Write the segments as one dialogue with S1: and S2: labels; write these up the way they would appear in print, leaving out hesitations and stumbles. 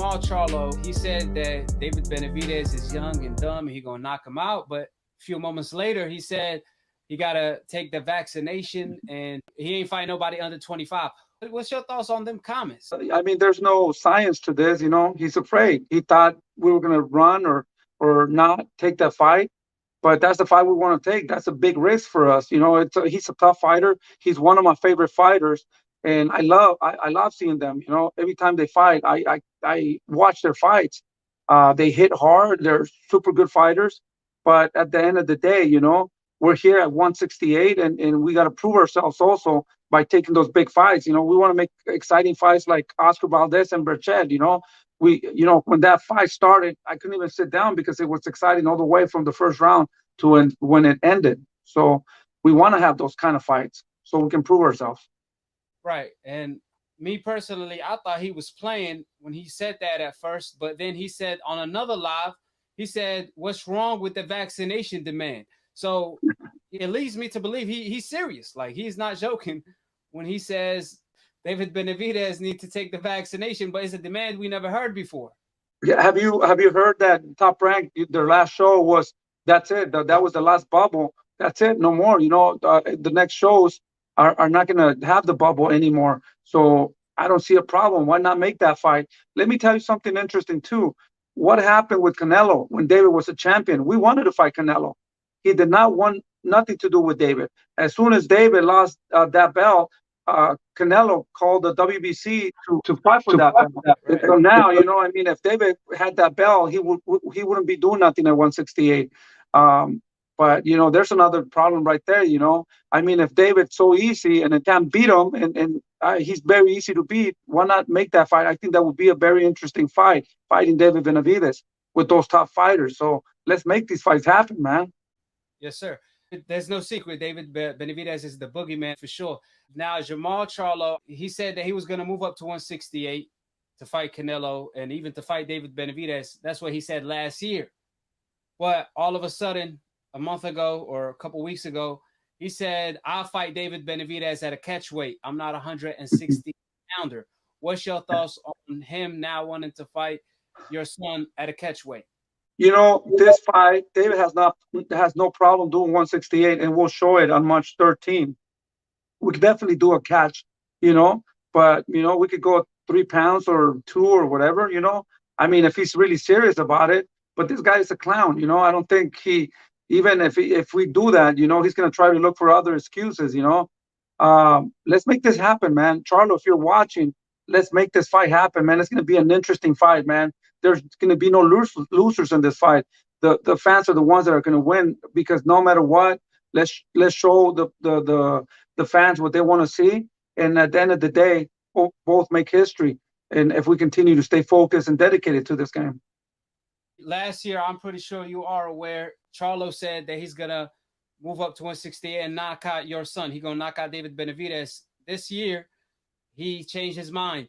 S1: Jermall Charlo, he said that David Benevidez is young and dumb and he's going to knock him out. But a few moments later, he said he got to take the vaccination and he ain't fighting nobody under 25. What's your thoughts on them comments?
S2: I mean, there's no science to this, you know. He's afraid. He thought we were going to run or not take that fight. But that's the fight we want to take. That's a big risk for us. You know, he's a tough fighter. He's one of my favorite fighters. And I love seeing them. You know, every time they fight, I watch their fights. They hit hard. They're super good fighters. But at the end of the day, you know, we're here at 168, and we got to prove ourselves also by taking those big fights. You know, we want to make exciting fights like Oscar Valdez and Berchelt. You know, when that fight started, I couldn't even sit down because it was exciting all the way from the first round to when it ended. So we want to have those kind of fights so we can prove ourselves.
S1: Right. And me personally, I thought he was playing when he said that at first, but then he said on another live, he said, what's wrong with the vaccination demand? So it leads me to believe he's serious. Like, he's not joking when he says David Benevidez needs to take the vaccination, but it's a demand we never heard before.
S2: Yeah, have you heard that Top Rank, their last show was, that's it. That was the last bubble. That's it. No more. You know, the next shows are not going to have the bubble anymore. So I don't see a problem. Why not make that fight? Let me tell you something interesting too. What happened with Canelo when David was a champion? We wanted to fight Canelo. He did not want nothing to do with David. As soon as David lost that belt, Canelo called the WBC to fight for that belt. Right. So now, you know, I mean, if David had that belt, he wouldn't be doing nothing at 168. But, you know, there's another problem right there, you know. I mean, if David's so easy and it can't beat him and he's very easy to beat, why not make that fight? I think that would be a very interesting fight, fighting David Benavidez with those top fighters. So let's make these fights happen, man.
S1: Yes, sir. There's no secret. David Benavidez is the boogeyman for sure. Now, Jermall Charlo, he said that he was going to move up to 168 to fight Canelo and even to fight David Benavidez. That's what he said last year. But all of a sudden, a month ago or a couple weeks ago, he said, I'll fight David Benavidez at a catch weight. I'm not a 160 pounder. What's your thoughts on him now wanting to fight your son at a catch weight?
S2: You know, this fight, David has no problem doing 168, and we'll show it on March 13. We could definitely do a catch, you know, but, you know, we could go 3 pounds or 2 or whatever, you know. I mean, if he's really serious about it, but this guy is a clown, you know. I don't think even if we do that, you know, he's going to try to look for other excuses, you know. Let's make this happen, man. Charlo, if you're watching, let's make this fight happen, man. It's going to be an interesting fight, man. There's going to be no losers in this fight. The fans are the ones that are going to win, because no matter what, let's show the fans what they want to see. And at the end of the day, both make history. And if we continue to stay focused and dedicated to this game.
S1: Last year, I'm pretty sure you are aware, Charlo said that he's going to move up to 168 and knock out your son. He's going to knock out David Benavidez. This year, he changed his mind.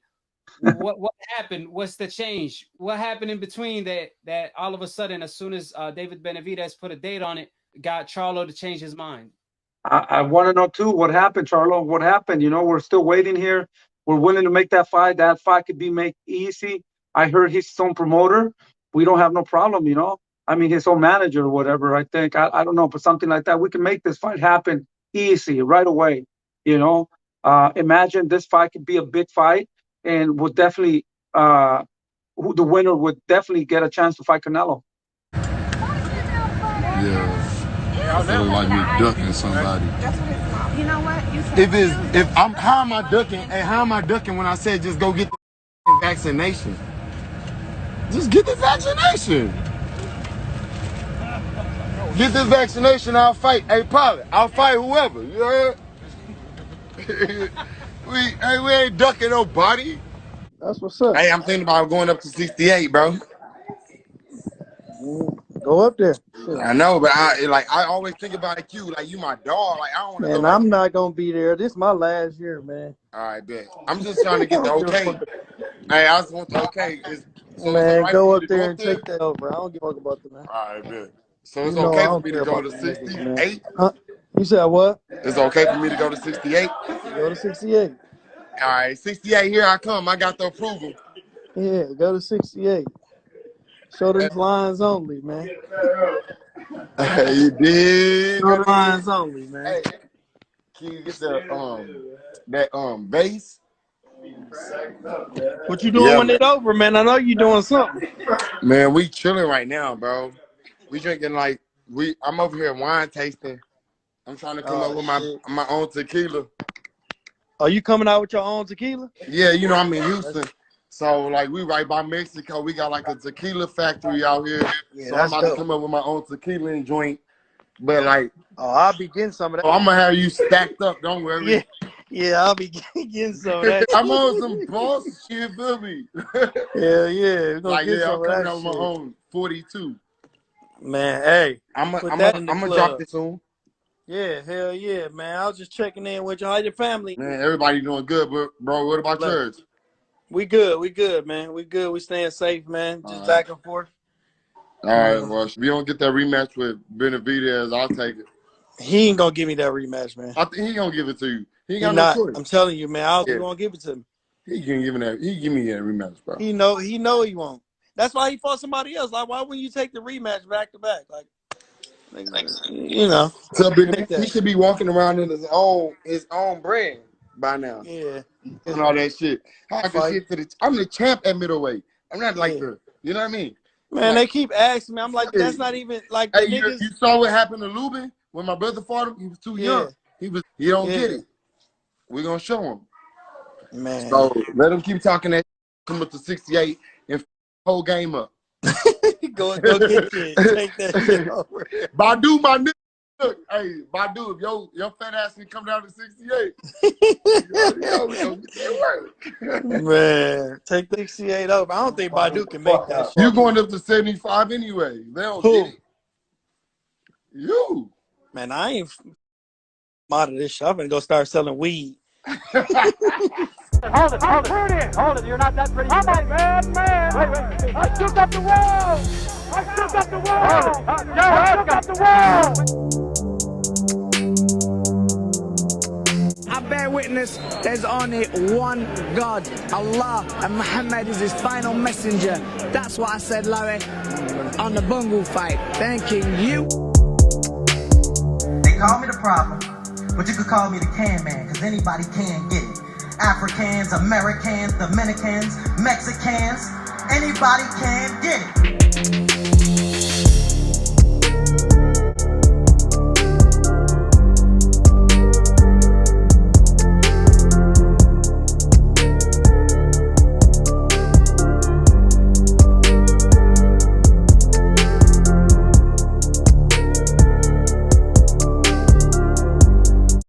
S1: What happened? What's the change? What happened in between that all of a sudden, as soon as David Benavidez put a date on it, got Charlo to change his mind?
S2: I want to know too, what happened, Charlo? What happened? You know, we're still waiting here. We're willing to make that fight. That fight could be made easy. I heard he's his own promoter. We don't have no problem, you know. I mean, his own manager or whatever, I think. I don't know, but something like that. We can make this fight happen easy right away, you know. Imagine this fight could be a big fight, and would definitely, the winner would definitely get a chance to fight Canelo.
S3: Yeah. It look like me ducking somebody.
S4: You know what?
S3: How am I ducking? Hey, how am I ducking when I said just go get the vaccination? Just get the vaccination. Get this vaccination, I'll fight. Hey, pilot, I'll fight whoever. You heard? we ain't ducking nobody.
S5: That's what's up.
S3: Hey, I'm thinking about going up to 68, bro.
S5: Go up there.
S3: Shit. I know, but I always think about you. Like, you my dog. Like, I don't want to.
S5: Man, I'm not gonna be there. This is my last year, man.
S3: All right, bet. I'm just trying to get the okay. Hey, I just want the okay.
S5: So man, right go up there and take that over. I don't give a fuck about that, man.
S3: All right, bet. So it's okay for me to go to 68?
S5: Huh? You said what?
S3: It's okay for me to go to 68?
S5: Go to 68.
S3: All right, 68, here I come. I got the approval.
S5: Yeah, go to 68. Show them lines only, man.
S3: Hey, you did.
S5: Show them lines only, man.
S3: Hey, can you get that bass?
S5: What you doing when
S3: man.
S5: it over, man? I know you doing something.
S3: Man, we chilling right now, bro. We drinking I'm over here wine tasting. I'm trying to come up with my own tequila.
S5: Are you coming out with your own tequila?
S3: Yeah, you know I'm in Houston. So we right by Mexico. We got like a tequila factory out here.
S5: Yeah,
S3: so I'm about to come up with my own tequila and joint. But
S5: I'll be getting some of that.
S3: I'm gonna have you stacked up, don't worry.
S5: Yeah, I'll be getting some of that.
S3: I'm on some boss shit, feel me?
S5: Hell yeah.
S3: I'm coming out with my own 42.
S5: Man, hey.
S3: I'm gonna drop this soon.
S5: Yeah, hell yeah, man. I was just checking in with you. How your family?
S3: Man, everybody doing good, bro. What about yours?
S5: We good, man. We good. We staying safe, man. Just back and forth.
S3: All right, well, if we don't get that rematch with Benevidez, I'll take it.
S5: He ain't gonna give me that rematch, man.
S3: I think he gonna give it to you. He got no choice.
S5: I'm telling you, man. I was gonna give it to him.
S3: He give me that rematch, bro.
S5: He know he won't. That's why he fought somebody else. Like, why wouldn't you take the rematch back to back? Like you know.
S3: So he should be walking around in his own brand by now.
S5: Yeah.
S3: And all that shit. I'm the champ at middleweight. I'm not like the, you know what I mean?
S5: Man, they keep asking me. I'm like, that's not even like the niggas.
S3: You saw what happened to Lubin when my brother fought him? He was too young. He don't get it. We're gonna show him.
S5: Man.
S3: So let him keep talking that come up to 68 and whole game up.
S5: Go get it. Take that shit over.
S3: Badu, my nigga. Look, hey, Badu, if your fat ass can come down to 68, we gonna get that work.
S5: Man, take the 68 over. I don't think Badu can make that shit.
S3: You going up to 75 anyway. They don't get it. You.
S5: Man, I ain't out of this shit. I'm gonna go start selling weed.
S6: Hold it. You're not that pretty. I'm a bad man. Wait. I shook up the world. I shook up the world.
S7: I bear witness, there's only one God, Allah, and Muhammad is his final messenger. That's what I said, Larry, on the Bungle fight. Thanking you.
S8: They call me the problem, but you could call me the can man, because anybody can get it. Africans, Americans, Dominicans, Mexicans, anybody can get it.